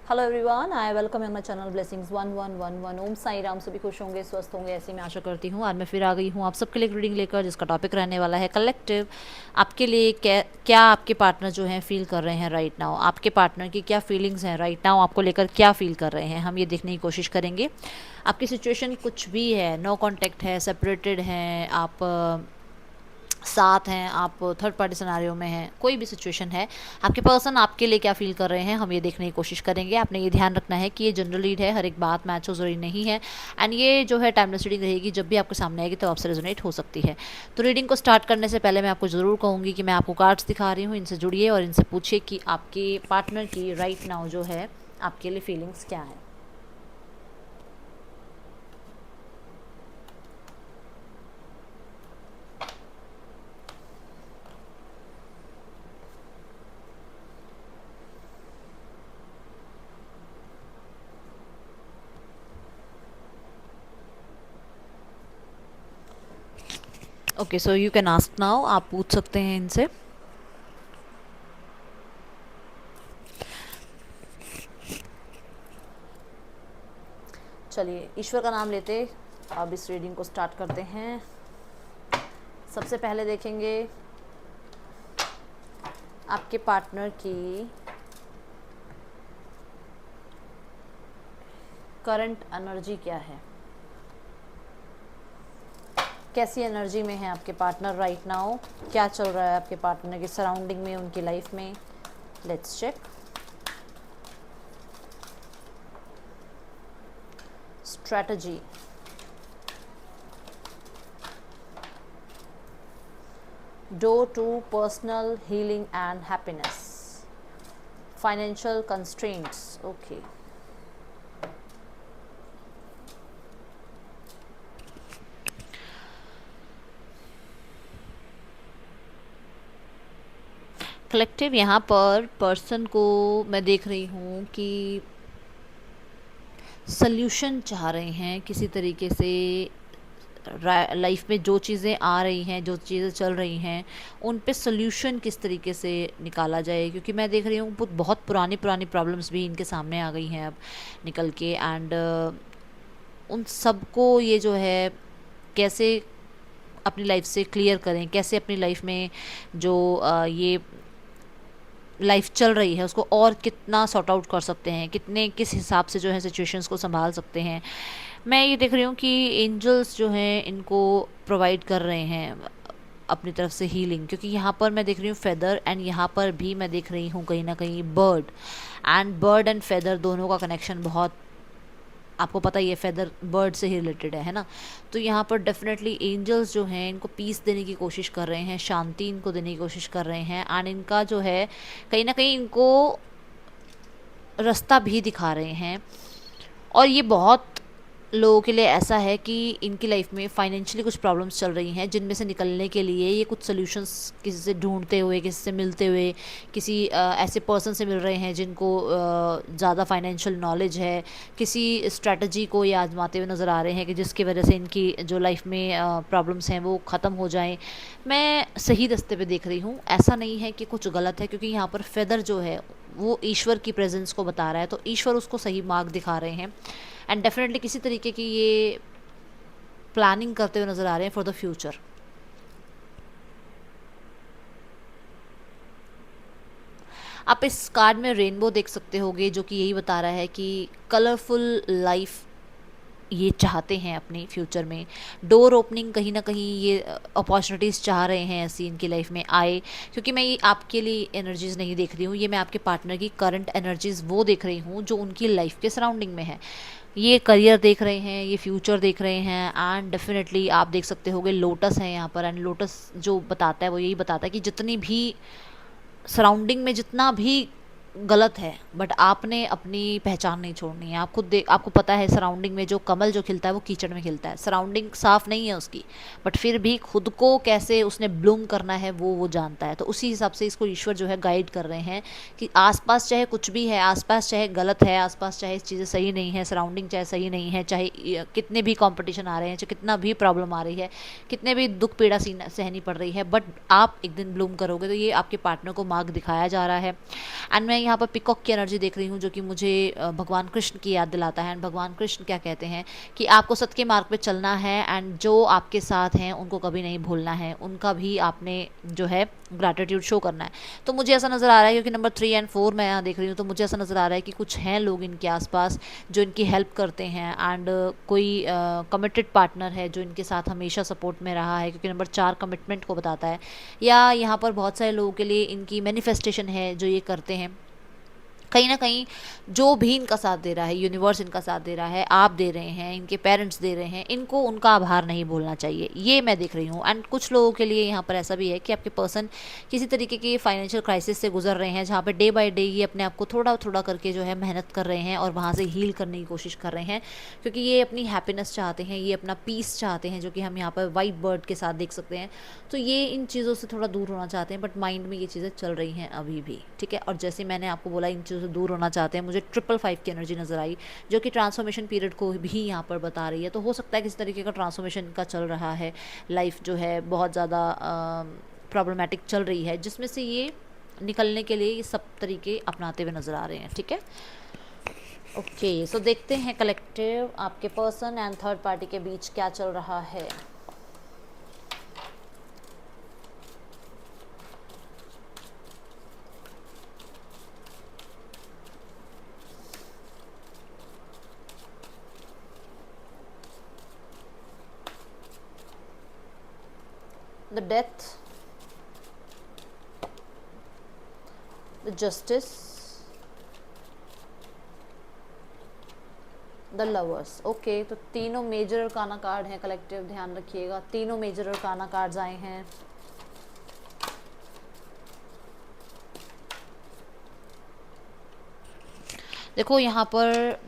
Hello everyone, I welcome you my channel blessings 1111। ओम साई राम। सभी खुश होंगे, स्वस्थ होंगे, ऐसी मैं आशा करती हूँ। आज मैं फिर आ गई हूँ आप सबके लिए एक रीडिंग लेकर, जिसका टॉपिक रहने वाला है कलेक्टिव। आपके लिए क्या आपके पार्टनर जो हैं फील कर रहे हैं राइट नाउ, आपके पार्टनर की क्या फीलिंग्स हैं राइट नाउ, आपको लेकर क्या फील कर रहे हैं, हम ये देखने की कोशिश करेंगे। आपकी सिचुएशन कुछ भी है, नो कॉन्टैक्ट है, सेपरेटेड हैं आप, साथ हैं आप, थर्ड पार्टी सिनारियो में हैं, कोई भी सिचुएशन है, आपके पर्सन आपके लिए क्या फील कर रहे हैं हम ये देखने की कोशिश करेंगे। आपने ये ध्यान रखना है कि ये जनरल रीड है, हर एक बात मैच हो जरूरी नहीं है। एंड ये जो है टाइमलेस रीडिंग रहेगी, जब भी आपके सामने आएगी तो आपसे रेजोनेट हो सकती है। तो रीडिंग को स्टार्ट करने से पहले मैं आपको ज़रूर कहूँगी कि मैं आपको कार्ड्स दिखा रही हूँ, इनसे जुड़िए और इनसे पूछिए कि आपके पार्टनर की राइट नाउ जो है आपके लिए फीलिंग्स क्या है। Okay, so you can ask now, आप पूछ सकते हैं इनसे। चलिए ईश्वर का नाम लेते अब इस रीडिंग को स्टार्ट करते हैं। सबसे पहले देखेंगे आपके पार्टनर की करंट एनर्जी क्या है, कैसी एनर्जी में है आपके पार्टनर राइट नाउ, क्या चल रहा है आपके पार्टनर की सराउंडिंग में, उनकी लाइफ में। Let's check. Strategy, door to personal healing and happiness, financial constraints. Okay, collective यहाँ पर पर्सन को मैं देख रही हूँ कि सल्यूशन चाह रहे हैं किसी तरीके से। लाइफ में जो चीज़ें आ रही हैं, जो चीज़ें चल रही हैं, उन पे सल्यूशन किस तरीके से निकाला जाए, क्योंकि मैं देख रही हूँ बहुत पुरानी पुरानी प्रॉब्लम्स भी इनके सामने आ गई हैं अब निकल के। एंड उन सबको ये जो है कैसे अपनी लाइफ से क्लियर करें, कैसे अपनी लाइफ में जो ये लाइफ चल रही है उसको और कितना सॉर्ट आउट कर सकते हैं, कितने किस हिसाब से जो है सिचुएशंस को संभाल सकते हैं। मैं ये देख रही हूँ कि एंजल्स जो हैं इनको प्रोवाइड कर रहे हैं अपनी तरफ से हीलिंग, क्योंकि यहाँ पर मैं देख रही हूँ फेदर, एंड यहाँ पर भी मैं देख रही हूँ कहीं ना कहीं bird. And bird and feather दोनों का कनेक्शन बहुत, आपको पता ही है, फेदर बर्ड से ही रिलेटेड है ना। तो यहाँ पर डेफिनेटली एंजल्स जो हैं इनको पीस देने की कोशिश कर रहे हैं, शांति इनको देने की कोशिश कर रहे हैं। एंड इनका जो है कहीं ना कहीं इनको रास्ता भी दिखा रहे हैं। और ये बहुत लोगों के लिए ऐसा है कि इनकी लाइफ में फाइनेंशियली कुछ प्रॉब्लम्स चल रही हैं, जिनमें से निकलने के लिए ये कुछ सॉल्यूशंस किसी से ढूंढते हुए, किसी से मिलते हुए, किसी ऐसे पर्सन से मिल रहे हैं जिनको ज़्यादा फाइनेंशियल नॉलेज है, किसी स्ट्रैटेजी को ये आजमाते हुए नज़र आ रहे हैं कि जिसकी वजह से इनकी जो लाइफ में प्रॉब्लम्स हैं वो ख़त्म हो जाएं। मैं सही रास्ते पे देख रही हूँ, ऐसा नहीं है कि कुछ गलत है, क्योंकि यहाँ पर फेदर जो है वो ईश्वर की प्रेजेंस को बता रहा है, तो ईश्वर उसको सही मार्ग दिखा रहे हैं। एंड डेफिनेटली किसी तरीके की ये प्लानिंग करते हुए नज़र आ रहे हैं फॉर द फ्यूचर। आप इस कार्ड में रेनबो देख सकते होगे, जो कि यही बता रहा है कि कलरफुल लाइफ ये चाहते हैं अपने फ्यूचर में। डोर ओपनिंग कहीं ना कहीं ये अपॉर्चुनिटीज़ चाह रहे हैं ऐसी इनकी लाइफ में आए, क्योंकि मैं ये आपके लिए एनर्जीज़ नहीं देख रही हूँ, ये मैं आपके पार्टनर की करंट एनर्जीज़ वो देख रही हूँ जो उनकी लाइफ के सराउंडिंग में है। ये करियर देख रहे हैं, ये फ्यूचर देख रहे हैं। एंड डेफिनेटली आप देख सकते होगे लोटस है यहाँ पर, एंड लोटस जो बताता है वो यही बताता है कि जितनी भी सराउंडिंग में जितना भी गलत है, बट आपने अपनी पहचान नहीं छोड़नी है। आप खुद देख, आपको पता है सराउंडिंग में जो कमल जो खिलता है वो कीचड़ में खिलता है, सराउंडिंग साफ नहीं है उसकी, बट फिर भी खुद को कैसे उसने ब्लूम करना है वो जानता है। तो उसी हिसाब से इसको ईश्वर जो है गाइड कर रहे हैं कि आसपास चाहे कुछ भी है, आसपास चाहे गलत है, आसपास चाहे चीज़ें सही नहीं है, सराउंडिंग चाहे सही नहीं है, चाहे कितने भी कॉम्पिटिशन आ रहे हैं, चाहे कितना भी प्रॉब्लम आ रही है, कितने भी दुख पीड़ा सहनी पड़ रही है, बट आप एक दिन ब्लूम करोगे। तो ये आपके पार्टनर को मार्ग दिखाया जा रहा है। एंड मैं यहाँ पर पिकॉक की एनर्जी देख रही हूँ, जो कि मुझे भगवान कृष्ण की याद दिलाता है। एंड भगवान कृष्ण क्या कहते हैं कि आपको सत्य के मार्ग पे चलना है, एंड जो आपके साथ हैं उनको कभी नहीं भूलना है, उनका भी आपने जो है ग्रैटिट्यूड शो करना है। तो मुझे ऐसा नज़र आ रहा है, क्योंकि नंबर 3 एंड 4 मैं यहाँ देख रही हूँ, तो मुझे ऐसा नज़र आ रहा है कि कुछ हैं लोग इनके आसपास जो इनकी हेल्प करते हैं, एंड कोई कमिटेड पार्टनर है जो इनके साथ हमेशा सपोर्ट में रहा है, क्योंकि नंबर 4 कमिटमेंट को बताता है। या यहाँ पर बहुत सारे लोगों के लिए इनकी मैनिफेस्टेशन है जो ये करते हैं। कहीं ना कहीं जो भी इनका साथ दे रहा है, यूनिवर्स इनका साथ दे रहा है, आप दे रहे हैं, इनके पेरेंट्स दे रहे हैं, इनको उनका आभार नहीं भूलना चाहिए, ये मैं देख रही हूँ। एंड कुछ लोगों के लिए यहाँ पर ऐसा भी है कि आपके पर्सन किसी तरीके की फाइनेंशियल क्राइसिस से गुजर रहे हैं, जहाँ पे डे बाय डे ये अपने आप को थोड़ा थोड़ा करके जो है मेहनत कर रहे हैं और वहाँ से हील करने की कोशिश कर रहे हैं, क्योंकि ये अपनी हैप्पीनेस चाहते हैं, ये अपना पीस चाहते हैं, जो कि हम यहाँ पर वाइट बर्ड के साथ देख सकते हैं। तो ये इन चीज़ों से थोड़ा दूर होना चाहते हैं, बट माइंड में ये चीज़ें चल रही हैं अभी भी, ठीक है। और जैसे मैंने आपको बोला इन चीज़ों से दूर होना चाहते हैं, मुझे 555 की एनर्जी नज़र आई, जो कि ट्रांसफॉर्मेशन पीरियड को भी यहाँ पर बता रही है। तो हो सकता है किसी तरीके का ट्रांसफॉर्मेशन का चल रहा है, लाइफ जो है बहुत ज़्यादा प्रॉब्लमेटिक चल रही है, जिसमें से ये निकलने के लिए ये सब तरीके अपनाते हुए नज़र आ रहे हैं, ठीक है। ओके, सो देखते हैं कलेक्टिव आपके पर्सन एंड थर्ड पार्टी के बीच क्या चल रहा है। The death, the justice, the lovers. Okay, तो तीनों मेजर अरकाना कार्ड हैं कलेक्टिव, ध्यान रखिएगा तीनों मेजर अरकाना कार्ड्स आए हैं। देखो यहाँ पर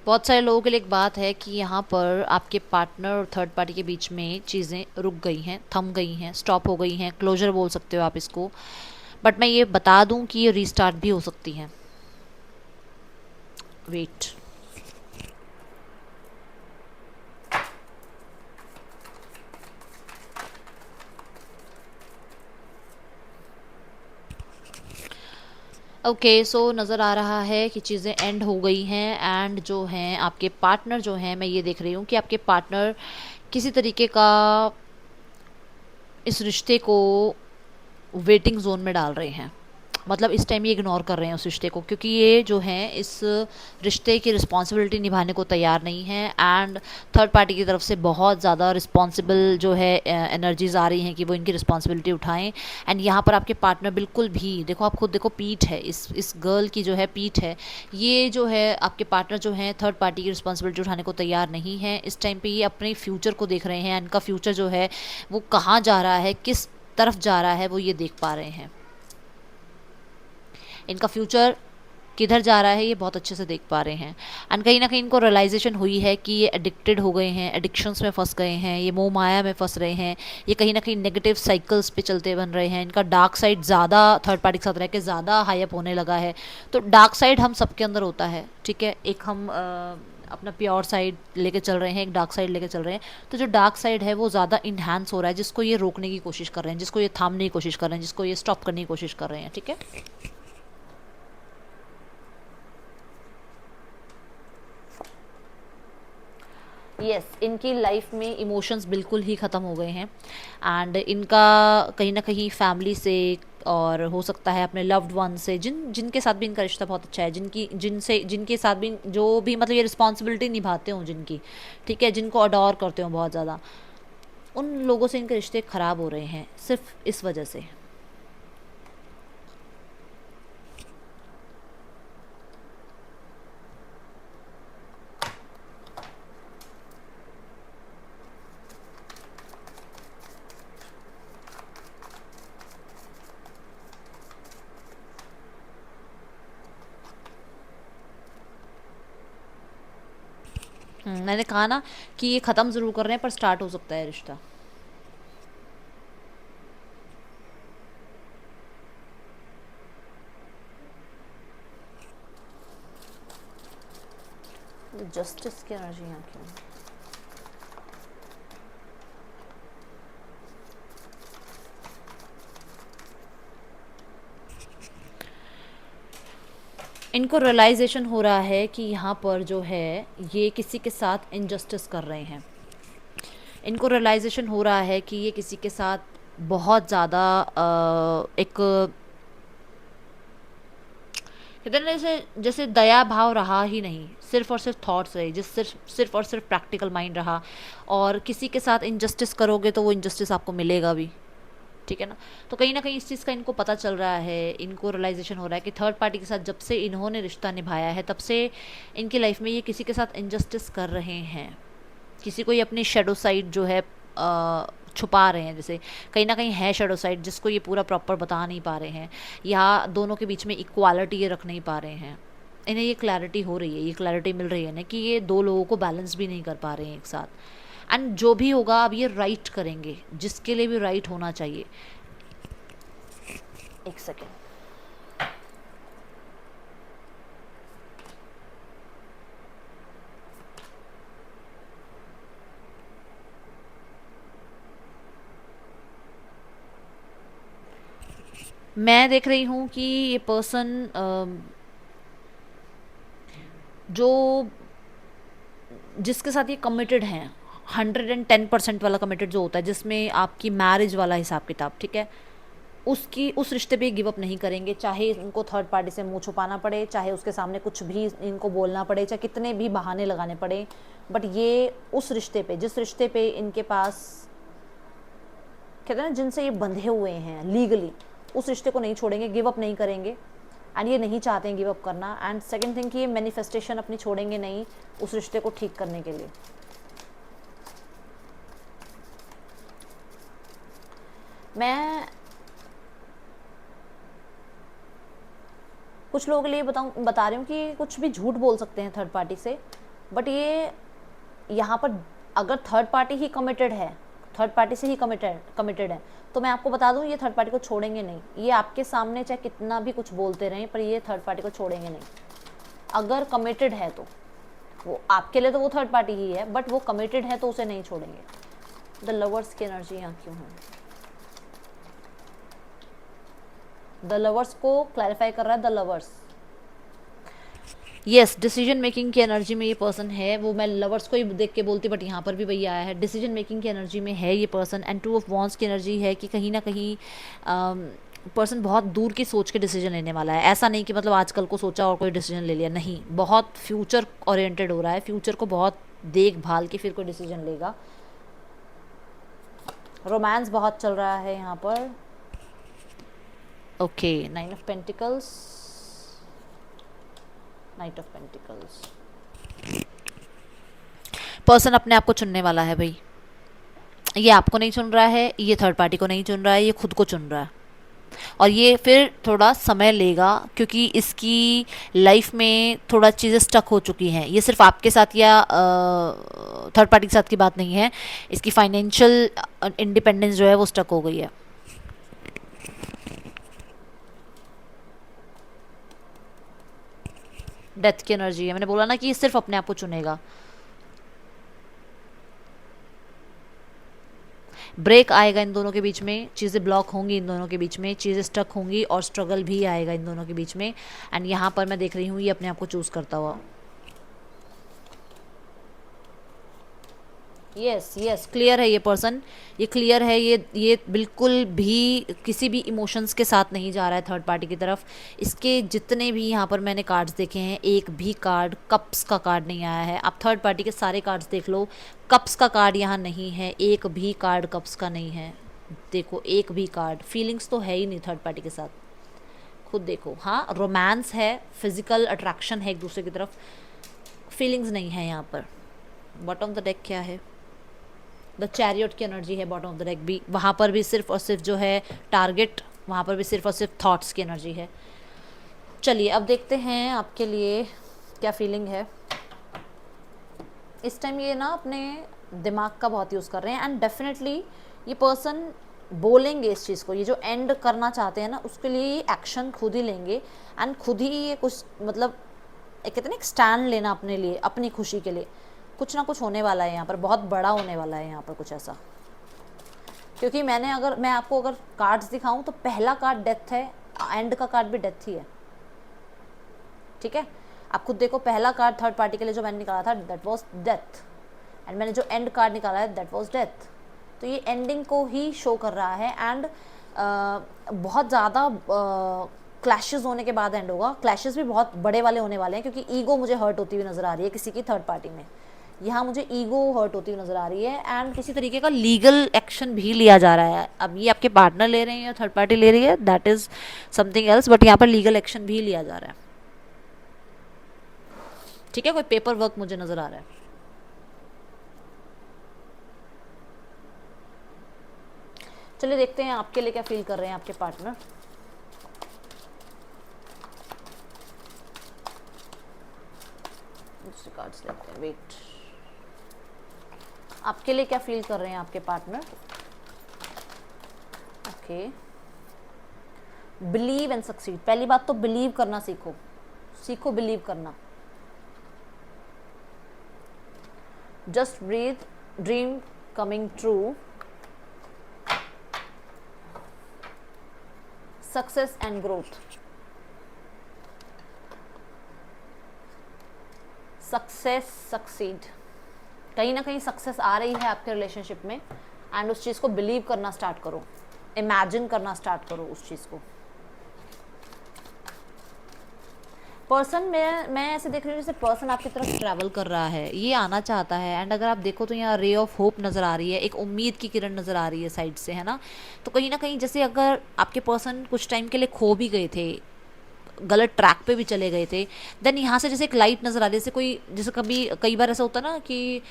बहुत सारे लोगों के लिए एक बात है कि यहाँ पर आपके पार्टनर और थर्ड पार्टी के बीच में चीज़ें रुक गई हैं, थम गई हैं, स्टॉप हो गई हैं, क्लोजर बोल सकते हो आप इसको। बट मैं ये बता दूं कि ये रीस्टार्ट भी हो सकती हैं। वेट, ओके, सो नज़र आ रहा है कि चीज़ें एंड हो गई हैं, एंड जो हैं आपके पार्टनर जो हैं, मैं ये देख रही हूँ कि आपके पार्टनर किसी तरीके का इस रिश्ते को वेटिंग जोन में डाल रहे हैं। मतलब इस टाइम ये इग्नोर कर रहे हैं उस रिश्ते को, क्योंकि ये जो हैं इस रिश्ते की रिस्पॉन्सिबिलिटी निभाने को तैयार नहीं है। एंड थर्ड पार्टी की तरफ से बहुत ज़्यादा रिस्पॉन्सिबल जो है एनर्जीज आ रही हैं कि वो इनकी रिस्पॉन्सिबिलिटी उठाएं। एंड यहाँ पर आपके पार्टनर बिल्कुल भी, देखो आप खुद देखो, पीठ है इस गर्ल की जो है, पीठ है, ये जो है आपके पार्टनर जो हैं थर्ड पार्टी की रिस्पॉन्सिबिलिटी उठाने को तैयार नहीं है। इस टाइम पर ये अपने फ्यूचर को देख रहे हैं, इनका फ्यूचर जो है वो कहाँ जा रहा है, किस तरफ जा रहा है, वो ये देख पा रहे हैं। इनका फ्यूचर किधर जा रहा है ये बहुत अच्छे से देख पा रहे हैं। एंड कहीं ना कहीं इनको रियलाइजेशन हुई है कि ये एडिक्टेड हो गए हैं, एडिक्शंस में फंस गए हैं, ये मोह माया में फंस रहे हैं, ये कहीं ना कहीं नेगेटिव साइकिल्स पे चलते बन रहे हैं। इनका डार्क साइड ज़्यादा थर्ड पार्टी के साथ रह के ज़्यादा हाई अप होने लगा है। तो डार्क साइड हम सबके अंदर होता है, ठीक है। एक हम अपना प्योर साइड लेके चल रहे हैं, एक डार्क साइड लेके चल रहे हैं। तो जो डार्क साइड है वो ज़्यादा इन्हांस हो रहा है, जिसको ये रोकने की कोशिश कर रहे हैं, जिसको ये थामने की कोशिश कर रहे हैं, जिसको ये स्टॉप करने की कोशिश कर रहे हैं, ठीक है। यस, इनकी लाइफ में इमोशंस बिल्कुल ही ख़त्म हो गए हैं। एंड इनका कहीं ना कहीं फैमिली से, और हो सकता है अपने लव्ड वन से, जिनके साथ भी इनका रिश्ता बहुत अच्छा है, जिनके साथ भी जो भी मतलब ये रिस्पॉन्सिबिलिटी निभाते हों जिनकी, ठीक है, जिनको अडोर करते हों बहुत ज़्यादा, उन लोगों से इनके रिश्ते ख़राब हो रहे हैं सिर्फ इस वजह से। मैंने कहा ना कि ये ख़त्म ज़रूर कर रहे हैं, पर स्टार्ट हो सकता है रिश्ता। जस्टिस की एनर्जी यहाँ क्यों? इनको रियलाइजेशन हो रहा है कि यहाँ पर जो है ये किसी के साथ इनजस्टिस कर रहे हैं। इनको रियलाइजेशन हो रहा है कि ये किसी के साथ बहुत ज़्यादा एक कहते हैं ना, जैसे जैसे दया भाव रहा ही नहीं, सिर्फ और सिर्फ थॉट्स रहे, जिस सिर्फ सिर्फ और सिर्फ प्रैक्टिकल माइंड रहा। और किसी के साथ इनजस्टिस करोगे तो वो इनजस्टिस आपको मिलेगा भी, ठीक है ना। तो कहीं ना कहीं इस चीज़ का इनको पता चल रहा है, इनको रियलाइजेशन हो रहा है कि थर्ड पार्टी के साथ जब से इन्होंने रिश्ता निभाया है तब से इनकी लाइफ में ये किसी के साथ इनजस्टिस कर रहे हैं। किसी को ये अपनी शेडो साइड जो है छुपा रहे हैं, जैसे कहीं ना कहीं है शेडो साइड जिसको ये पूरा प्रॉपर बता नहीं पा रहे हैं, या दोनों के बीच में इक्वालिटी ये रख नहीं पा रहे हैं। इन्हें ये क्लैरिटी हो रही है, ये क्लैरिटी मिल रही है ना कि ये दो लोगों को बैलेंस भी नहीं कर पा रहे हैं एक साथ। एंड जो भी होगा अब ये राइट करेंगे, जिसके लिए भी राइट होना चाहिए। एक सेकेंड, मैं देख रही हूँ कि ये पर्सन जो जिसके साथ ये कमिटेड हैं, 110% वाला कमिटेड जो होता है, जिसमें आपकी मैरिज वाला हिसाब किताब, ठीक है, उसकी उस रिश्ते पे गिव अप नहीं करेंगे, चाहे इनको थर्ड पार्टी से मुंह छुपाना पड़े, चाहे उसके सामने कुछ भी इनको बोलना पड़े, चाहे कितने भी बहाने लगाने पड़े। बट ये उस रिश्ते पे, जिस रिश्ते पे इनके पास कहते हैं ना जिनसे ये बंधे हुए हैं लीगली, उस रिश्ते को नहीं छोड़ेंगे, गिव अप नहीं करेंगे। एंड ये नहीं चाहते हैं गिव अप करना। एंड सेकंड थिंग कि ये मैनिफेस्टेशन अपनी छोड़ेंगे नहीं उस रिश्ते को ठीक करने के लिए। मैं कुछ लोगों के लिए बता रही हूँ कि कुछ भी झूठ बोल सकते हैं थर्ड पार्टी से, बट ये यहाँ पर अगर थर्ड पार्टी ही कमिटेड है, थर्ड पार्टी से ही कमिटेड है, तो मैं आपको बता दूँ ये थर्ड पार्टी को छोड़ेंगे नहीं। ये आपके सामने चाहे कितना भी कुछ बोलते रहें, पर ये थर्ड पार्टी को छोड़ेंगे नहीं। अगर कमिटेड है तो वो आपके लिए तो वो थर्ड पार्टी ही है, बट वो कमिटेड है तो उसे नहीं छोड़ेंगे। द लवर्स की एनर्जी यहाँ क्यों है? द लवर्स को क्लैरिफाई कर रहा है। The lovers, yes, decision making की एनर्जी में ये पर्सन है। वो मैं लवर्स को ही देख के बोलती, बट यहाँ पर भी वही आया है, डिसीजन मेकिंग की एनर्जी में है ये person. And two of wands की एनर्जी है कि कहीं ना कहीं पर्सन बहुत दूर की सोच के डिसीजन लेने वाला है। ऐसा नहीं कि मतलब आजकल को सोचा और कोई डिसीजन ले लिया, नहीं, बहुत फ्यूचर ओरिएंटेड हो रहा है, फ्यूचर को बहुत देखभाल के फिर कोई डिसीजन लेगा। रोमांस बहुत चल रहा है यहाँ पर। Okay, 9 of pentacles, night of pentacles. Person अपने आप को चुनने वाला है भाई। ये आपको नहीं चुन रहा है, ये थर्ड पार्टी को नहीं चुन रहा है, ये खुद को चुन रहा है। और ये फिर थोड़ा समय लेगा, क्योंकि इसकी लाइफ में थोड़ा चीज़ें स्टक हो चुकी हैं। ये सिर्फ आपके साथ या थर्ड पार्टी के साथ की बात नहीं है, इसकी फाइनेंशियल इंडिपेंडेंस जो है वो स्टक हो गई है। डेथ की एनर्जी है। मैंने बोला ना कि ये सिर्फ अपने आप को चुनेगा। ब्रेक आएगा इन दोनों के बीच में, चीज़ें ब्लॉक होंगी इन दोनों के बीच में, चीज़ें स्टक होंगी और स्ट्रगल भी आएगा इन दोनों के बीच में। एंड यहाँ पर मैं देख रही हूँ ये अपने आप को चूज़ करता हुआ। यस यस, क्लियर है ये पर्सन, ये क्लियर है, ये बिल्कुल भी किसी भी इमोशंस के साथ नहीं जा रहा है थर्ड पार्टी की तरफ। इसके जितने भी यहाँ पर मैंने कार्ड्स देखे हैं, एक भी कार्ड कप्स का कार्ड नहीं आया है। आप थर्ड पार्टी के सारे कार्ड्स देख लो, कप्स का कार्ड यहाँ नहीं है, एक भी कार्ड कप्स का नहीं है। देखो, एक भी कार्ड, फीलिंग्स तो है ही नहीं थर्ड पार्टी के साथ, खुद देखो। हाँ, रोमांस है, फिजिकल अट्रैक्शन है एक दूसरे की तरफ, फीलिंग्स नहीं है यहाँ पर। बॉटम ऑफ द डेक क्या है? द चैरियट की एनर्जी है बॉटम ऑफ द डेक भी। वहाँ पर भी सिर्फ और सिर्फ जो है टारगेट, वहाँ पर भी सिर्फ और सिर्फ थॉट्स की एनर्जी है। चलिए अब देखते हैं आपके लिए क्या फीलिंग है। इस टाइम ये ना अपने दिमाग का बहुत यूज़ कर रहे हैं, एंड डेफिनेटली ये पर्सन बोलेंगे इस चीज़ को, ये जो एंड करना चाहते हैं ना उसके लिए एक्शन खुद ही लेंगे। एंड खुद ही ये कुछ मतलब एक कहते हैं ना एक स्टैंड लेना अपने लिए, अपनी खुशी के लिए। कुछ ना कुछ होने वाला है यहाँ पर, बहुत बड़ा होने वाला है यहाँ पर कुछ ऐसा। क्योंकि मैं आपको अगर कार्ड्स दिखाऊं तो पहला कार्ड डेथ है, एंड का कार्ड भी डेथ ही है। ठीक है, आप खुद देखो, पहला कार्ड थर्ड पार्टी के लिए जो मैंने निकाला था दैट वाज डेथ, एंड मैंने जो एंड कार्ड निकाला है दैट वाज डेथ। तो ये एंडिंग को ही शो कर रहा है, एंड बहुत ज़्यादा क्लैशेस होने के बाद एंड होगा। क्लैशेस भी बहुत बड़े वाले होने वाले हैं, क्योंकि ईगो मुझे हर्ट होती हुई नज़र आ रही है किसी की थर्ड पार्टी में। यहाँ मुझे ईगो हर्ट होती हुई नज़र आ रही है, एंड किसी तरीके का लीगल एक्शन भी लिया जा रहा है। अब ये आपके पार्टनर ले रहे हैं या थर्ड पार्टी ले रही है, that is something else, but यहाँ पर लीगल एक्शन भी लिया जा रहा है। ठीक है, कोई पेपर वर्क मुझे नज़र आ रहा है। चलिए देखते हैं आपके लिए क्या फील कर रहे हैं आपके पार्टनर। कार्ड्स लेते हैं, वेट। आपके लिए क्या फील कर रहे हैं आपके partner? Okay, believe and succeed. पहली बात तो बिलीव करना सीखो, सीखो बिलीव करना। Just breathe, dream coming true, success and growth. Success, succeed, कहीं ना कहीं सक्सेस आ रही है आपके रिलेशनशिप में, एंड उस चीज़ को बिलीव करना स्टार्ट करो, इमेजिन करना स्टार्ट करो उस चीज़ को। पर्सन मैं ऐसे देख रही हूँ जैसे पर्सन आपकी तरफ ट्रैवल कर रहा है, ये आना चाहता है, एंड अगर आप देखो तो यहाँ रे ऑफ होप नज़र आ रही है, एक उम्मीद की किरण नज़र आ रही है साइड से, है ना। तो कहीं ना कहीं जैसे अगर आपके पर्सन कुछ टाइम के लिए खो भी गए थे, गलत ट्रैक पे भी चले गए थे, देन यहाँ से जैसे एक लाइट नज़र आ रही है। जैसे कोई, जैसे कई बार ऐसा होता है ना कि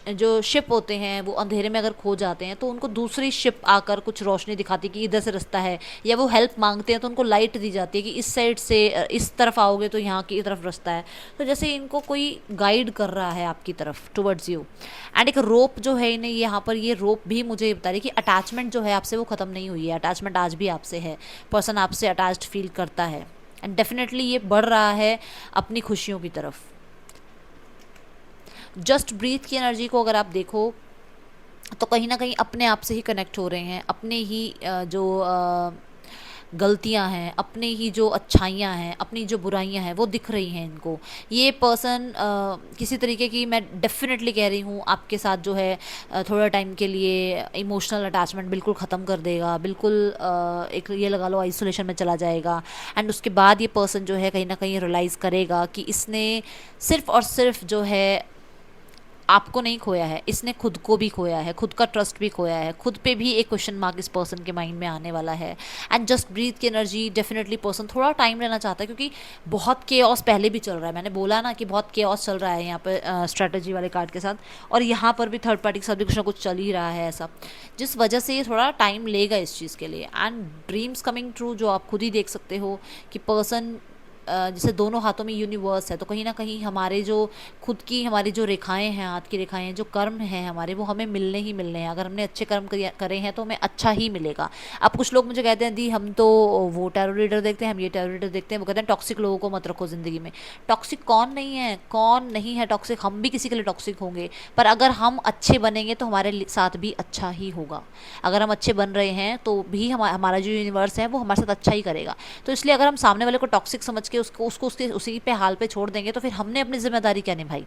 जो शिप होते हैं वो अंधेरे में अगर खो जाते हैं तो उनको दूसरी शिप आकर कुछ रोशनी दिखाती है कि इधर से रास्ता है, या वो हेल्प मांगते हैं तो उनको लाइट दी जाती है कि इस साइड से इस तरफ आओगे तो यहाँ की तरफ रास्ता है। तो जैसे इनको कोई गाइड कर रहा है आपकी तरफ, टुवर्ड्स यू। एंड एक रोप जो है इन्हें यहाँ पर, ये रोप भी मुझे बता रही है कि अटैचमेंट जो है आपसे वो ख़त्म नहीं हुई है, अटैचमेंट आज भी आपसे है, पर्सन आपसे अटैच्ड फील करता है, एंड डेफिनेटली ये बढ़ रहा है अपनी खुशियों की तरफ। जस्ट ब्रीथ की एनर्जी को अगर आप देखो तो कहीं ना कहीं अपने आप से ही कनेक्ट हो रहे हैं, अपने ही जो गलतियां हैं, अपने ही जो अच्छाइयां हैं, अपनी जो बुराइयां हैं वो दिख रही हैं इनको। ये पर्सन किसी तरीके की, मैं डेफिनेटली कह रही हूँ, आपके साथ जो है थोड़ा टाइम के लिए इमोशनल अटैचमेंट बिल्कुल ख़त्म कर देगा, बिल्कुल एक ये लगा लो आइसोलेशन में चला जाएगा। एंड उसके बाद ये पर्सन जो है कहीं ना कहीं रियलाइज़ करेगा कि इसने सिर्फ़ और सिर्फ जो है आपको नहीं खोया है, इसने खुद को भी खोया है, खुद का ट्रस्ट भी खोया है, खुद पे भी एक क्वेश्चन मार्क इस पर्सन के माइंड में आने वाला है। एंड जस्ट ब्रीथ की एनर्जी, डेफिनेटली पर्सन थोड़ा टाइम लेना चाहता है, क्योंकि बहुत केओस पहले भी चल रहा है। मैंने बोला ना कि बहुत केओस चल रहा है यहाँ पे स्ट्रैटेजी वाले कार्ड के साथ, और यहाँ पर भी थर्ड पार्टी के साथ भी कुछ ना कुछ चल ही रहा है ऐसा, जिस वजह से ये थोड़ा टाइम लेगा इस चीज़ के लिए। एंड ड्रीम्स कमिंग ट्रू जो आप खुद ही देख सकते हो कि पर्सन जैसे दोनों हाथों में यूनिवर्स है, तो कहीं ना कहीं हमारे जो खुद की, हमारी जो रेखाएं हैं, हाथ की रेखाएं, जो कर्म हैं हमारे, वो हमें मिलने ही मिलने हैं। अगर हमने अच्छे कर्म करे हैं तो हमें अच्छा ही मिलेगा। अब कुछ लोग मुझे कहते हैं दी हम तो वो टैरो रीडर देखते हैं, हम ये टैरो रीडर देखते हैं, वो कहते हैं टॉक्सिक लोगों को मत रखो ज़िंदगी में। टॉक्सिक कौन नहीं है, कौन नहीं है टॉक्सिक? हम भी किसी के लिए टॉक्सिक होंगे, पर अगर हम अच्छे बनेंगे तो हमारे साथ भी अच्छा ही होगा। अगर हम अच्छे बन रहे हैं तो भी हमारा जो यूनिवर्स है वो हमारे साथ अच्छा ही करेगा। तो इसलिए अगर हम सामने वाले को टॉक्सिक समझ के उसको उसके उसी पे हाल पे छोड़ देंगे तो फिर हमने अपनी जिम्मेदारी क्या निभाई?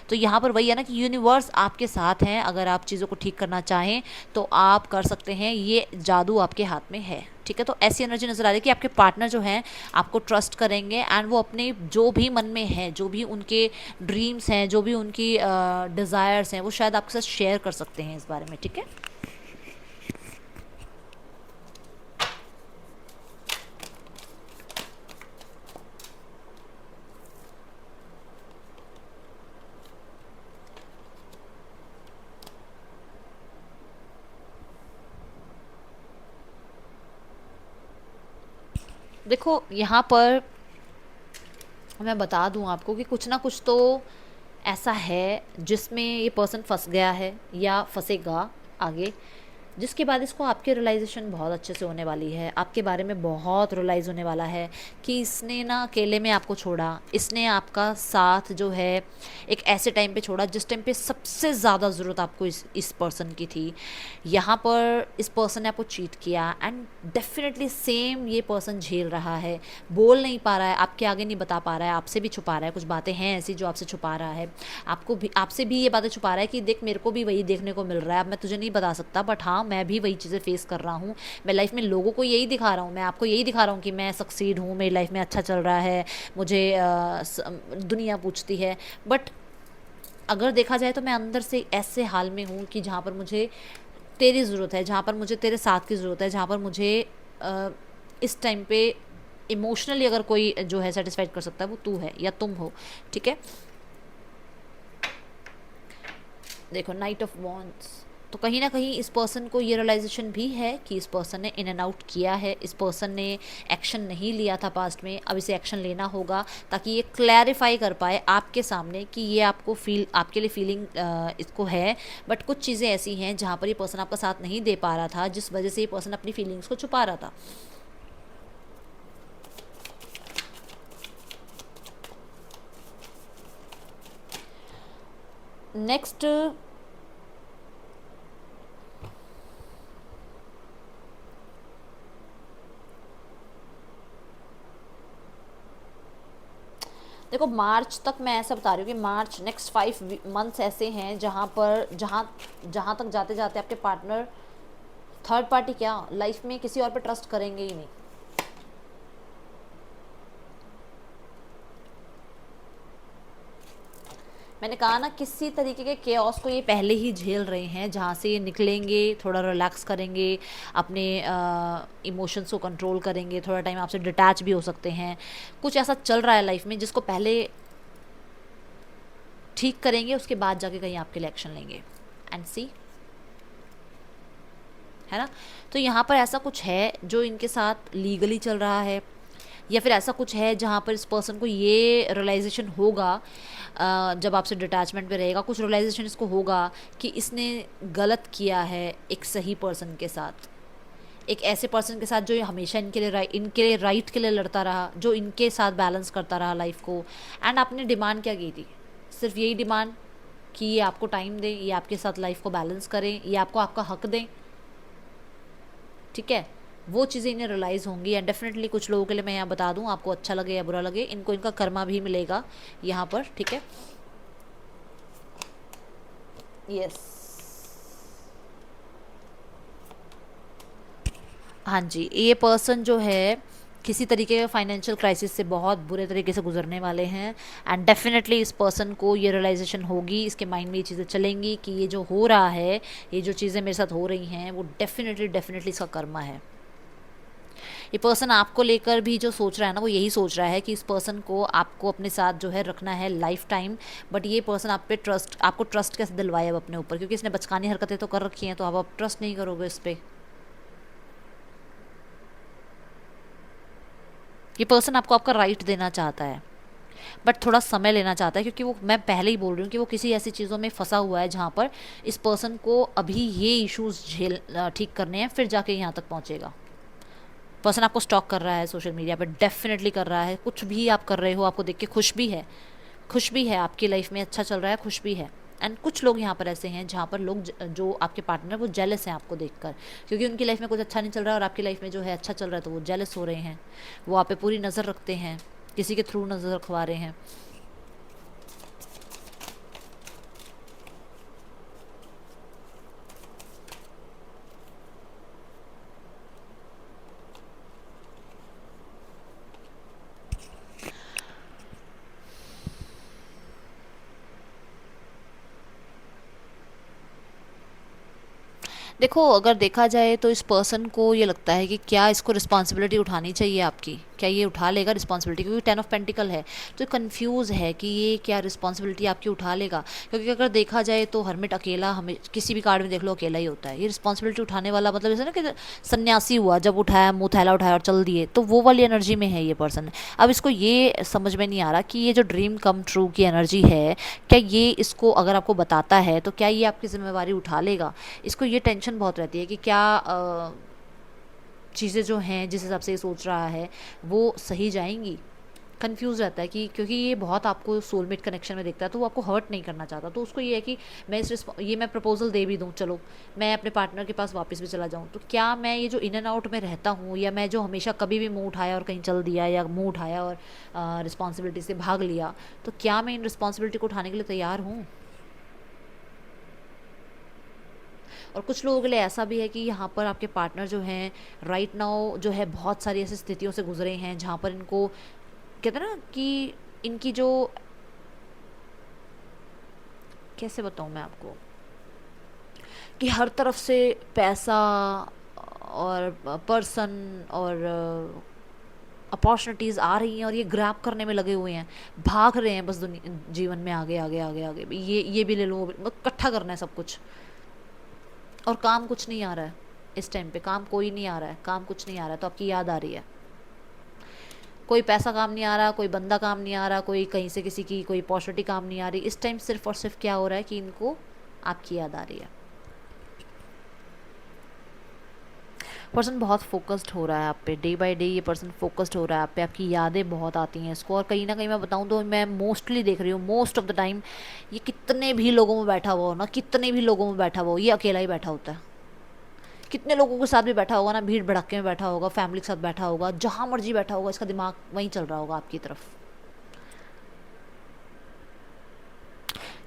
तो यहाँ पर वही है ना कि यूनिवर्स आपके साथ हैं। अगर आप चीज़ों को ठीक करना चाहें तो आप कर सकते हैं, ये जादू आपके हाथ में है। ठीक है, तो ऐसी एनर्जी नज़र आ रही है कि आपके पार्टनर जो हैं आपको ट्रस्ट करेंगे, एंड वो अपने जो भी मन में है, जो भी उनके ड्रीम्स हैं, जो भी उनकी डिज़ायर्स हैं, वो शायद आपके साथ शेयर कर सकते हैं इस बारे में। ठीक है, देखो यहाँ पर मैं बता दूँ आपको कि कुछ ना कुछ तो ऐसा है जिसमें ये पर्सन फंस गया है या फंसेगा आगे। जिसके बाद इसको आपके रियलाइजेशन बहुत अच्छे से होने वाली है, आपके बारे में बहुत रियलाइज़ होने वाला है कि इसने ना अकेले में आपको छोड़ा, इसने आपका साथ जो है एक ऐसे टाइम पे छोड़ा जिस टाइम पे सबसे ज़्यादा ज़रूरत आपको इस पर्सन की थी। यहाँ पर इस पर्सन ने आपको चीट किया एंड डेफिनेटली सेम ये पर्सन झेल रहा है, बोल नहीं पा रहा है, आपके आगे नहीं बता पा रहा है, आपसे भी छुपा रहा है, कुछ बातें हैं ऐसी जो आपसे छुपा रहा है, आपको भी आपसे भी ये बातें छुपा रहा है कि देख मेरे को भी वही देखने को मिल रहा है, अब मैं तुझे नहीं बता सकता बट हाँ मैं भी वही चीज़ें फेस कर रहा हूँ, मैं लाइफ में लोगों को यही दिखा रहा हूँ, मैं आपको यही दिखा रहा हूँ कि मैं सक्सीड हूँ, मेरी लाइफ में अच्छा चल रहा है, मुझे दुनिया पूछती है, बट अगर देखा जाए तो मैं अंदर से ऐसे हाल में हूँ कि जहाँ पर मुझे तेरी ज़रूरत है, जहाँ पर मुझे तेरे साथ की ज़रूरत है, जहाँ पर मुझे इस टाइम पे इमोशनली अगर कोई जो है सेटिस्फाइड कर सकता है वो तू है या तुम हो, ठीक है। देखो नाइट ऑफ वॉन्ड्स, तो कहीं ना कहीं इस पर्सन को ये रियलाइजेशन भी है कि इस पर्सन ने इन एंड आउट किया है, इस पर्सन ने एक्शन नहीं लिया था पास्ट में, अब इसे एक्शन लेना होगा ताकि ये क्लैरिफाई कर पाए आपके सामने कि ये आपको फील आपके लिए फीलिंग इसको है, बट कुछ चीज़ें ऐसी हैं जहाँ पर ये पर्सन आपका साथ नहीं दे पा रहा था, जिस वजह से ये पर्सन अपनी फीलिंग्स को छुपा रहा था। नेक्स्ट देखो मार्च तक मैं ऐसा बता रही हूँ कि मार्च नेक्स्ट 5 मंथ्स ऐसे हैं जहाँ पर जहाँ जहाँ तक जाते जाते आपके पार्टनर थर्ड पार्टी क्या लाइफ में किसी और पे ट्रस्ट करेंगे ही नहीं। मैंने कहा ना किसी तरीके के केओस को ये पहले ही झेल रहे हैं, जहाँ से ये निकलेंगे थोड़ा रिलैक्स करेंगे, अपने इमोशंस को कंट्रोल करेंगे, थोड़ा टाइम आपसे डिटैच भी हो सकते हैं, कुछ ऐसा चल रहा है लाइफ में जिसको पहले ठीक करेंगे, उसके बाद जाके कहीं आपके लिए एक्शन लेंगे एंड सी, है ना। तो यहाँ पर ऐसा कुछ है जो इनके साथ लीगली चल रहा है, या फिर ऐसा कुछ है जहाँ पर इस पर्सन को ये रियलाइजेशन होगा जब आपसे डिटैचमेंट पे रहेगा, कुछ रियलाइजेशन इसको होगा कि इसने गलत किया है एक सही पर्सन के साथ, एक ऐसे पर्सन के साथ जो हमेशा इनके लिए राइट के लिए लड़ता रहा, जो इनके साथ बैलेंस करता रहा लाइफ को। एंड आपने डिमांड क्या की थी, सिर्फ यही डिमांड कि ये आपको टाइम दें, ये आपके साथ लाइफ को बैलेंस करें, ये आपको आपका हक दें, ठीक है। वो चीज़ें इन्हें रियलाइज़ होंगी एंड डेफिनेटली कुछ लोगों के लिए मैं यहाँ बता दूँ, आपको अच्छा लगे या बुरा लगे, इनको इनका कर्मा भी मिलेगा यहाँ पर, ठीक है। यस, हाँ जी, ये पर्सन जो है किसी तरीके का फाइनेंशियल क्राइसिस से बहुत बुरे तरीके से गुजरने वाले हैं एंड डेफिनेटली इस पर्सन को ये रियलाइजेशन होगी, इसके माइंड में ये चीज़ें चलेंगी कि ये जो हो रहा है, ये जो चीज़ें मेरे साथ हो रही हैं वो डेफिनेटली डेफिनेटली इसका कर्मा है। ये पर्सन आपको लेकर भी जो सोच रहा है ना, वो यही सोच रहा है कि इस पर्सन को आपको अपने साथ जो है रखना है लाइफ टाइम, बट ये पर्सन आप पे आपको ट्रस्ट कैसे दिलवाए अब अपने ऊपर, क्योंकि इसने बचकानी हरकतें तो कर रखी हैं, तो आप ट्रस्ट नहीं करोगे इस पर। ये पर्सन आपको आपका राइट देना चाहता है बट थोड़ा समय लेना चाहता है, क्योंकि वो, मैं पहले ही बोल रही हूँ कि वो किसी ऐसी चीज़ों में फंसा हुआ है जहाँ पर इस पर्सन को अभी ये इश्यूज ठीक करने हैं, फिर जाके यहाँ तक पहुँचेगा। पर्सन आपको स्टॉक कर रहा है सोशल मीडिया पर, डेफिनेटली कर रहा है, कुछ भी आप कर रहे हो आपको देख के खुश भी है, खुश भी है, आपकी लाइफ में अच्छा चल रहा है, खुश भी है। एंड कुछ लोग यहाँ पर ऐसे हैं जहाँ पर लोग जो आपके पार्टनर है वो जेलस हैं आपको देखकर, क्योंकि उनकी लाइफ में कुछ अच्छा नहीं चल रहा है और आपकी लाइफ में जो है अच्छा चल रहा है, तो वो जेलस हो रहे हैं, वो आप पे पूरी नज़र रखते हैं, किसी के थ्रू नज़र रखवा रहे हैं। देखो अगर देखा जाए तो इस पर्सन को ये लगता है कि क्या इसको रिस्पॉन्सिबिलिटी उठानी चाहिए आपकी, क्या ये उठा लेगा रिस्पॉन्सिबिलिटी, क्योंकि 10 ऑफ पेंटिकल है तो कंफ्यूज है कि ये क्या रिस्पॉन्सिबिलिटी आपकी उठा लेगा। क्योंकि अगर देखा जाए तो हर्मिट अकेला, हमें किसी भी कार्ड में देख लो अकेला ही होता है। ये रिस्पॉन्सिबिलिटी उठाने वाला मतलब जैसे ना कि सन्यासी हुआ, जब उठाया मुँह थैला उठाया और चल दिए, तो वो वाली एनर्जी में है ये पर्सन। अब इसको ये समझ में नहीं आ रहा कि ये जो ड्रीम कम ट्रू की एनर्जी है, क्या ये इसको अगर आपको बताता है तो क्या ये आपकी जिम्मेवारी उठा लेगा। इसको ये टेंशन बहुत रहती है कि क्या चीज़ें जो हैं जिस हिसाब से ये सोच रहा है वो सही जाएंगी। कंफ्यूज रहता है कि क्योंकि ये बहुत आपको सोलमेट कनेक्शन में देखता है, तो वो आपको हर्ट नहीं करना चाहता। तो उसको ये है कि मैं ये मैं प्रपोजल दे भी दूँ, चलो मैं अपने पार्टनर के पास वापस भी चला जाऊँ, तो क्या मैं ये जो इन एंड आउट में रहता हूँ, या मैं जो हमेशा कभी भी मुंह उठाया और कहीं चल दिया, या मुंह उठाया और रिस्पॉन्सिबिलिटी से भाग लिया, तो क्या मैं इन रिस्पॉन्सिबिलिटी को उठाने के लिए तैयार हूँ। और कुछ लोगों के लिए ऐसा भी है कि यहाँ पर आपके पार्टनर जो हैं राइट नाउ जो है बहुत सारी ऐसी स्थितियों से गुजरे हैं जहाँ पर इनको कहते हैं ना कि इनकी जो, कैसे बताऊँ मैं आपको, कि हर तरफ से पैसा और पर्सन और अपॉर्चुनिटीज़ आ रही हैं और ये ग्रैब करने में लगे हुए हैं, भाग रहे हैं बस दुनिया जीवन में आगे आगे आगे आगे, ये भी ले लो, मतलब इकट्ठा करना है सब कुछ। और काम कुछ नहीं आ रहा है इस टाइम पे, काम कोई नहीं आ रहा है, काम कुछ नहीं आ रहा है, तो आपकी याद आ रही है। कोई पैसा काम नहीं आ रहा, कोई बंदा काम नहीं आ रहा, कोई कहीं से किसी की कोई अपॉर्चुनिटी काम नहीं आ रही। इस टाइम सिर्फ और सिर्फ क्या हो रहा है कि इनको आपकी याद आ रही है। पर्सन बहुत फोकस्ड हो रहा है आप पे, डे बाय डे ये पर्सन फोकस्ड हो रहा है आप पे, आपकी यादें बहुत आती हैं इसको। और कहीं ना कहीं मैं बताऊं तो मैं मोस्टली देख रही हूँ, मोस्ट ऑफ द टाइम ये कितने भी लोगों में बैठा हुआ हो ना, कितने भी लोगों में बैठा हुआ हो, ये अकेला ही बैठा होता है। कितने लोगों के साथ भी बैठा होगा ना, भीड़ भड़ाके में बैठा होगा, फैमिली के साथ बैठा होगा, जहाँ मर्जी बैठा होगा, इसका दिमाग वहीं चल रहा होगा आपकी तरफ।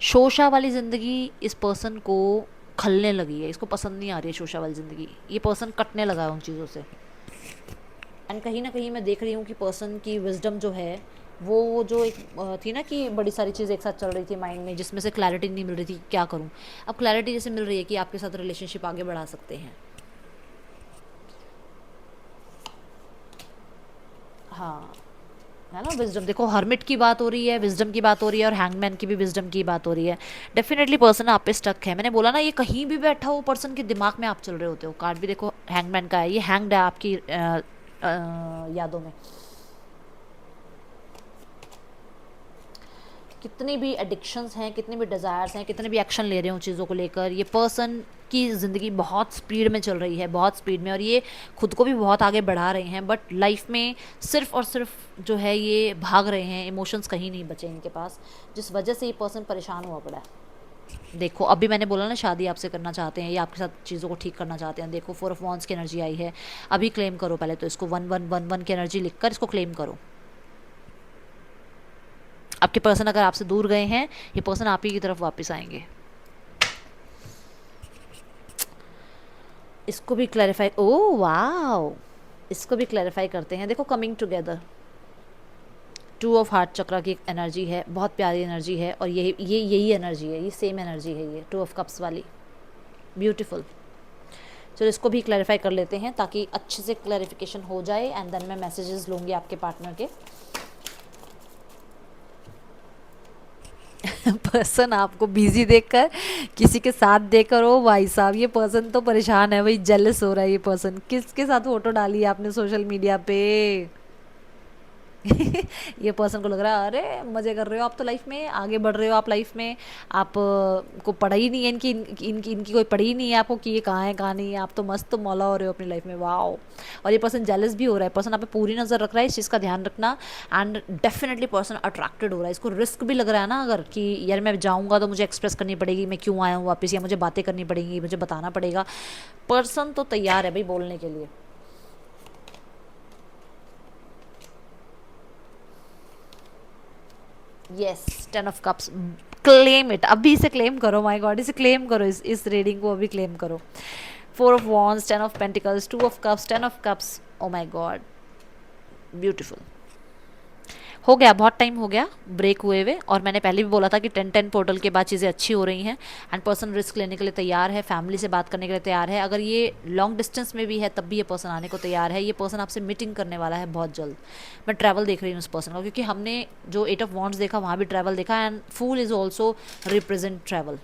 शोशा वाली ज़िंदगी इस पर्सन को खलने लगी है, इसको पसंद नहीं आ रही है शोशा वाली ज़िंदगी, ये पर्सन कटने लगा है उन चीज़ों से। एंड कहीं ना कहीं मैं देख रही हूँ कि पर्सन की विजडम जो है वो जो एक थी ना कि बड़ी सारी चीज़ें एक साथ चल रही थी माइंड में, जिसमें से क्लैरिटी नहीं मिल रही थी क्या करूँ, अब क्लैरिटी जैसे मिल रही है कि आपके साथ रिलेशनशिप आगे बढ़ा सकते हैं। हाँ, है ना, विजडम देखो, हर्मिट की बात हो रही है, विजडम की बात हो रही है, और हैंगमैन की भी विजडम की बात हो रही है। डेफिनेटली पर्सन आप पे स्टक है। मैंने बोला ना, ये कहीं भी बैठा हो पर्सन के दिमाग में आप चल रहे होते हो। कार्ड भी देखो हैंगमैन का है, ये हैंग्ड है आपकी यादों में। कितनी भी एडिक्शंस हैं, कितने भी डिज़ायर्स हैं, कितने भी एक्शन ले रहे हो चीज़ों को लेकर, ये पर्सन की ज़िंदगी बहुत स्पीड में चल रही है, बहुत स्पीड में, और ये खुद को भी बहुत आगे बढ़ा रहे हैं, बट लाइफ में सिर्फ और सिर्फ जो है ये भाग रहे हैं, इमोशंस कहीं नहीं बचे इनके पास, जिस वजह से ये पर्सन परेशान हुआ पड़ा है। देखो अभी मैंने बोला ना, शादी आपसे करना चाहते हैं, या आपके साथ चीज़ों को ठीक करना चाहते हैं। देखो 4 ऑफ वॉन्ड्स की एनर्जी आई है, अभी क्लेम करो पहले तो इसको, 1111 की एनर्जी लिखकर इसको क्लेम करो। आपके पर्सन अगर आपसे दूर गए हैं, ये पर्सन आप ही की तरफ वापस आएंगे। इसको भी क्लैरिफाई, ओ वाओ, इसको भी क्लैरिफाई करते हैं। देखो कमिंग टुगेदर, 2 ऑफ हार्ट चक्र की एनर्जी है, बहुत प्यारी एनर्जी है, और यही एनर्जी है, ये सेम एनर्जी है, ये 2 ऑफ कप्स वाली, ब्यूटीफुल। चलो इसको भी क्लैरिफाई कर लेते हैं ताकि अच्छे से क्लैरिफिकेशन हो जाए, एंड देन मैं मैसेजेस लूँगी आपके पार्टनर के। पर्सन आपको बिजी देखकर, किसी के साथ देखकर, ओ भाई साहब ये पर्सन तो परेशान है भाई, जेलस हो रहा है ये पर्सन। किसके साथ फोटो डाली है आपने सोशल मीडिया पे। ये पर्सन को लग रहा है अरे मज़े कर रहे हो आप तो, लाइफ में आगे बढ़ रहे हो आप लाइफ में, आप को पढ़ा ही नहीं है इनकी कोई पढ़ी ही नहीं है आपको कि ये कहाँ है कहाँ नहीं है, आप तो मस्त मौला हो रहे हो अपनी लाइफ में, वाओ। और ये पर्सन जेलस भी हो रहा है, पर्सन आप पे पूरी नज़र रख रहा है, इस चीज़ का ध्यान रखना। एंड डेफिनेटली पर्सन अट्रैक्टेड हो रहा है, इसको रिस्क भी लग रहा है ना, अगर कि यार मैं जाऊँगा तो मुझे एक्सप्रेस करनी पड़ेगी मैं क्यों आया हूँ वापस, या मुझे बातें करनी पड़ेंगी, मुझे बताना पड़ेगा। पर्सन तो तैयार है भाई बोलने के लिए। Yes, 10 of cups, claim it, अभी इसे क्लेम करो, माय गॉड इसे क्लेम करो, इस रीडिंग को अभी क्लेम करो। 4 of wands, 10 of pentacles, 2 of cups, 10 of cups, O my God beautiful. हो गया, बहुत टाइम हो गया ब्रेक हुए हुए, और मैंने पहले भी बोला था कि 10-10 पोर्टल के बाद चीज़ें अच्छी हो रही हैं, एंड पर्सन रिस्क लेने के लिए तैयार है, फैमिली से बात करने के लिए तैयार है, अगर ये लॉन्ग डिस्टेंस में भी है तब भी ये पर्सन आने को तैयार है, ये पर्सन आपसे मीटिंग करने वाला है बहुत जल्द। मैं ट्रैवल देख रही हूँ उस पर्सन का, क्योंकि हमने जो 8 ऑफ वॉन्ड्स देखा वहाँ भी ट्रैवल देखा, एंड फूल is also represent travel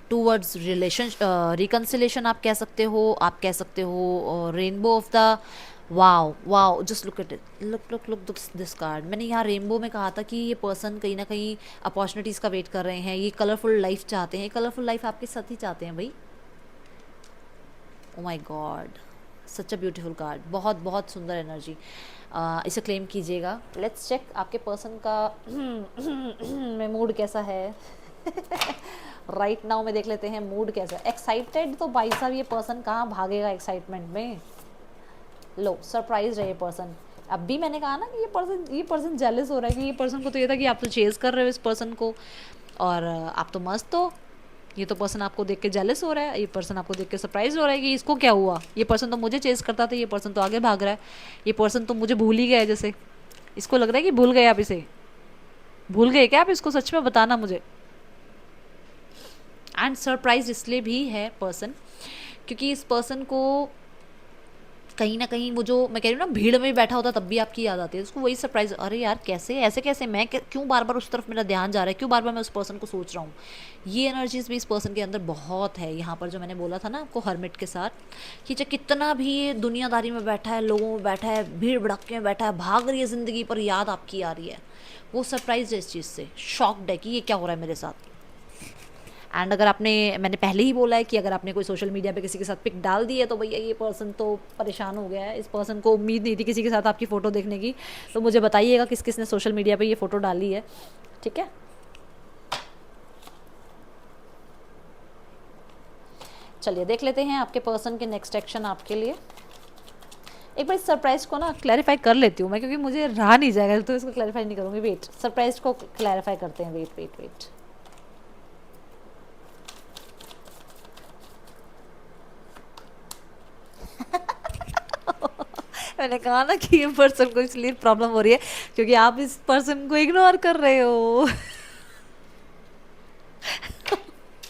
towards relation, reconciliation आप कह सकते हो, आप कह सकते हो rainbow of the, wow wow, just look at it, look this card. मैंने यहाँ रेनबो में कहा था कि ये पर्सन कहीं ना कहीं अपॉर्चुनिटीज़ का वेट कर रहे हैं, ये कलरफुल लाइफ चाहते हैं, कलरफुल लाइफ आपके साथ ही चाहते हैं भाई। ओ my God, such a beautiful card, बहुत बहुत सुंदर एनर्जी। इसे क्लेम कीजिएगा। लेट्स चेक आपके पर्सन का में मूड कैसा है। राइट नाउ में देख लेते हैं मूड कैसा है। एक्साइटेड तो भाई साहब ये पर्सन कहाँ भागेगा एक्साइटमेंट में। लो, सरप्राइज है ये पर्सन। अब भी मैंने कहा ना कि ये पर्सन जेलस हो रहा है, कि ये पर्सन को तो ये था कि आप तो चेज कर रहे हो इस पर्सन को, और आप तो मस्त हो। ये तो पर्सन आपको देख के जेलस हो रहा है, ये पर्सन आपको देख के सरप्राइज हो रहा है कि इसको क्या हुआ, ये पर्सन तो मुझे चेज करता था, ये पर्सन तो आगे भाग रहा है, ये पर्सन तो मुझे भूल ही गया है। जैसे इसको लग रहा है कि भूल गए आप इसे, भूल गए क्या आप इसको, सच में बताना मुझे। एंड सरप्राइज इसलिए भी है पर्सन, क्योंकि इस पर्सन को कहीं ना कहीं वो जो मैं कह रही हूँ ना, भीड़ में बैठा होता तब भी आपकी याद आती है उसको, वही सरप्राइज, अरे यार कैसे ऐसे कैसे मैं क्यों बार बार उस तरफ मेरा ध्यान जा रहा है, क्यों बार बार मैं उस पर्सन को सोच रहा हूँ। ये एनर्जीज भी इस पर्सन के अंदर बहुत है। यहाँ पर जो मैंने बोला था ना आपको हर्मिट के साथ, कि चाहे कितना भी ये दुनियादारी में बैठा है, लोगों में बैठा है, भीड़ भड़के में बैठा है, भाग रही है ज़िंदगी, पर याद आपकी आ रही है। वो सरप्राइज है इस चीज़ से, शॉक्ड है कि ये क्या हो रहा है मेरे साथ। एंड अगर आपने, मैंने पहले ही बोला है कि अगर आपने कोई सोशल मीडिया पे किसी के साथ पिक डाल दी है तो भैया ये पर्सन तो परेशान हो गया है। इस पर्सन को उम्मीद नहीं थी किसी के साथ आपकी फ़ोटो देखने की। तो मुझे बताइएगा किस किस ने सोशल मीडिया पे ये फ़ोटो डाली है, ठीक है। चलिए देख लेते हैं आपके पर्सन के नेक्स्ट एक्शन आपके लिए। एक बार इस सरप्राइज को ना क्लैरिफाई कर लेती हूँ मैं, क्योंकि मुझे रहा नहीं जाएगा तो इसको क्लैरिफाई नहीं करूँगी। वेट, सरप्राइज को क्लैरिफाई करते हैं। वेट वेट वेट, मैंने कहा ना कि ये पर्सन को इसलिए प्रॉब्लम हो रही है क्योंकि आप इस पर्सन को इग्नोर कर रहे हो।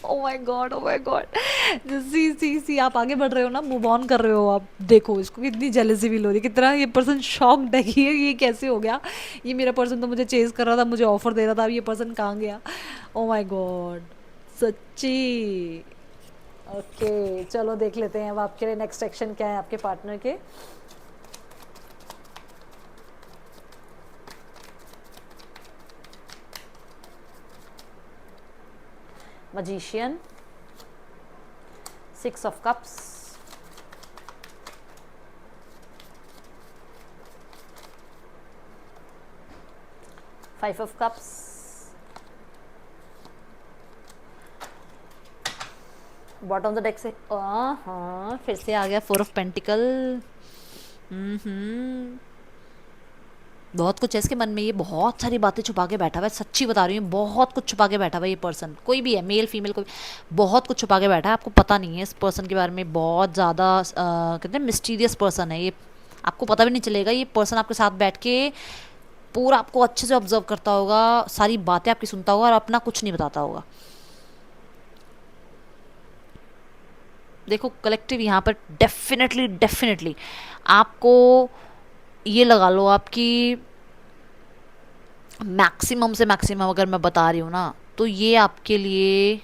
Oh my God, oh my God, see आप आगे बढ़ रहे हो ना, मूव ऑन कर रहे हो आप। देखो इसको कितनी जेलसी फील हो रही है, कितना ये पर्सन शॉक्ड है कि ये कैसे हो गया। ये मेरा पर्सन तो मुझे चेज कर रहा था, मुझे ऑफर दे रहा था, अब ये पर्सन कहाँ गया। ओ माय गॉड, सच्ची। ओके चलो देख लेते हैं अब आपके लिए नेक्स्ट एक्शन क्या है आपके पार्टनर के। Magician, 6 of Cups, 5 of Cups, bottom of the deck से हाँ फिर से आ गया 4 ऑफ पेंटिकल। बहुत कुछ है इसके मन में, ये बहुत सारी बातें छुपा के बैठा हुआ है, सच्ची बता रही हूँ, बहुत कुछ छुपा के बैठा हुआ है ये पर्सन। कोई भी है, मेल फीमेल, कोई बहुत कुछ छुपा के बैठा है, आपको पता नहीं है इस पर्सन के बारे में। बहुत ज़्यादा कहते हैं मिस्टीरियस पर्सन है ये, आपको पता भी नहीं चलेगा। ये पर्सन आपके साथ बैठ के पूरा आपको अच्छे से ऑब्जर्व करता होगा, सारी बातें आपकी सुनता होगा और अपना कुछ नहीं बताता होगा। देखो कलेक्टिव यहाँ पर डेफिनेटली डेफिनेटली आपको ये लगा लो, आपकी मैक्सिमम से मैक्सिमम अगर मैं बता रही हूँ ना, तो ये आपके लिए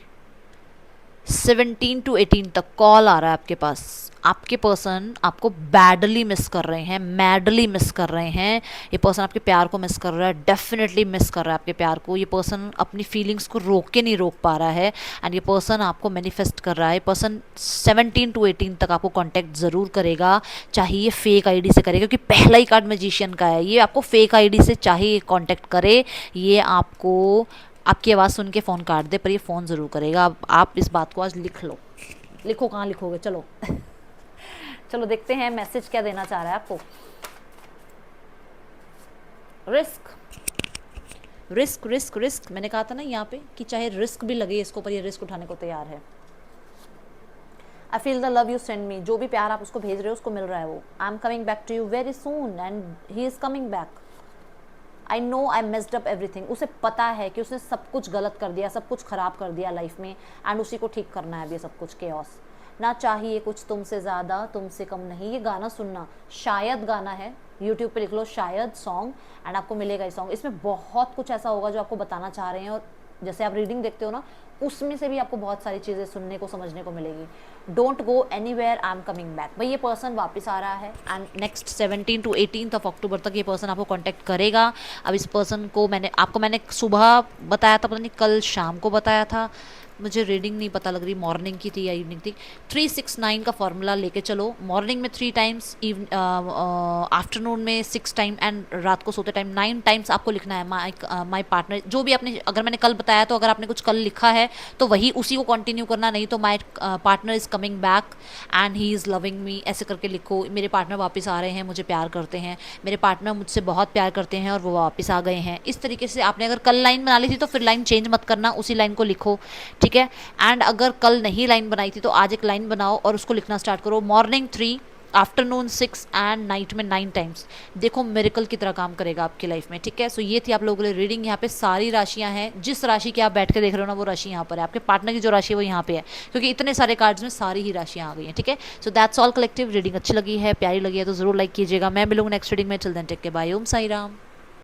17 to 18 तक कॉल आ रहा है आपके पास। आपके पर्सन आपको बैडली मिस कर रहे हैं, मैडली मिस कर रहे हैं। ये पर्सन आपके प्यार को मिस कर रहा है, डेफिनेटली मिस कर रहा है आपके प्यार को। ये पर्सन अपनी फीलिंग्स को रोक के नहीं रोक पा रहा है, एंड ये पर्सन आपको मैनिफेस्ट कर रहा है। पर्सन 17 to 18 तक आपको कांटेक्ट ज़रूर करेगा, चाहे ये फेक आईडी से करेगा, क्योंकि पहला ही कार्ड मैजिशियन का है। ये आपको फेक आईडी से चाहे कांटेक्ट करे, ये आपको आपकी आवाज़ सुन के फ़ोन काट दे, पर ये फ़ोन ज़रूर करेगा। आप इस बात को आज लिख लो। लिखो, कहाँ लिखोगे, चलो। चलो देखते हैं मैसेज क्या देना चाह रहा है आपको। रिस्क रिस्क रिस्क रिस्क, मैंने कहा था ना यहाँ पे कि चाहे रिस्क भी लगे इसको, पर ये रिस्क उठाने को तैयार है। I feel the love you send me, जो भी प्यार आप उसको भेज रहे हो उसको मिल रहा है वो। I am coming back to you very soon and he is coming back. I know I messed up everything, उसे पता है कि उसने सब कुछ गलत कर दिया, सब कुछ खराब कर दिया लाइफ में, एंड उसी को ठीक करना है अभी सब कुछ केओस। ना चाहिए कुछ तुमसे ज़्यादा तुमसे कम नहीं, ये गाना सुनना, शायद गाना है, यूट्यूब पे लिख लो शायद सॉन्ग एंड आपको मिलेगा ये सॉन्ग। इसमें बहुत कुछ ऐसा होगा जो आपको बताना चाह रहे हैं, और जैसे आप रीडिंग देखते हो ना, उसमें से भी आपको बहुत सारी चीज़ें सुनने को समझने को मिलेगी। Don't go anywhere, I am coming back. भाई ये पर्सन वापस आ रहा है and next 17 to 18 of October तक ये पर्सन आपको कांटेक्ट करेगा। अब इस पर्सन को मैंने सुबह बताया था, पता नहीं कल शाम को बताया था, मुझे रीडिंग नहीं पता लग रही मॉर्निंग की थी या इवनिंग थी। 369 का फॉर्मूला लेके चलो, मॉर्निंग में 3 टाइम्स, आफ्टरनून में 6 टाइम, एंड रात को सोते टाइम 9 टाइम्स आपको लिखना है माई पार्टनर। जो भी आपने, अगर मैंने कल बताया तो अगर आपने कुछ कल लिखा है तो वही उसी को कंटिन्यू करना, नहीं तो my partner is coming back and he is loving me, ऐसे करके लिखो। मेरे पार्टनर वापस आ रहे हैं, मुझे प्यार करते हैं, मेरे पार्टनर मुझसे बहुत प्यार करते हैं और वो वापस आ गए हैं। इस तरीके से आपने अगर कल लाइन बना ली थी तो फिर लाइन चेंज मत करना, उसी लाइन को लिखो, ठीक है। एंड अगर कल नहीं लाइन बनाई थी तो आज एक लाइन बनाओ और उसको लिखना स्टार्ट करो, मॉर्निंग 3, आफ्टरनून 6 एंड नाइट में 9 टाइम्स। देखो मिरेकल की तरह काम करेगा आपकी लाइफ में, ठीक है। सो ये थी आप लोगों के लिए रीडिंग। यहाँ पे सारी राशियां हैं, जिस राशि की आप बैठ के देख रहे हो ना वो राशि यहाँ पर है, आपके पार्टनर की जो राशि है वो यहाँ पे है, क्योंकि इतने सारे कार्ड्स में सारी ही राशियां आ गई हैं, ठीक है। So that's all collective reading. अच्छी लगी है, प्यारी लगी है तो जरूर लाइक कीजिएगा। मैं मिलूंगा नेक्स्ट रीडिंग में, चिल देन टेक के बाय, ओम साई राम।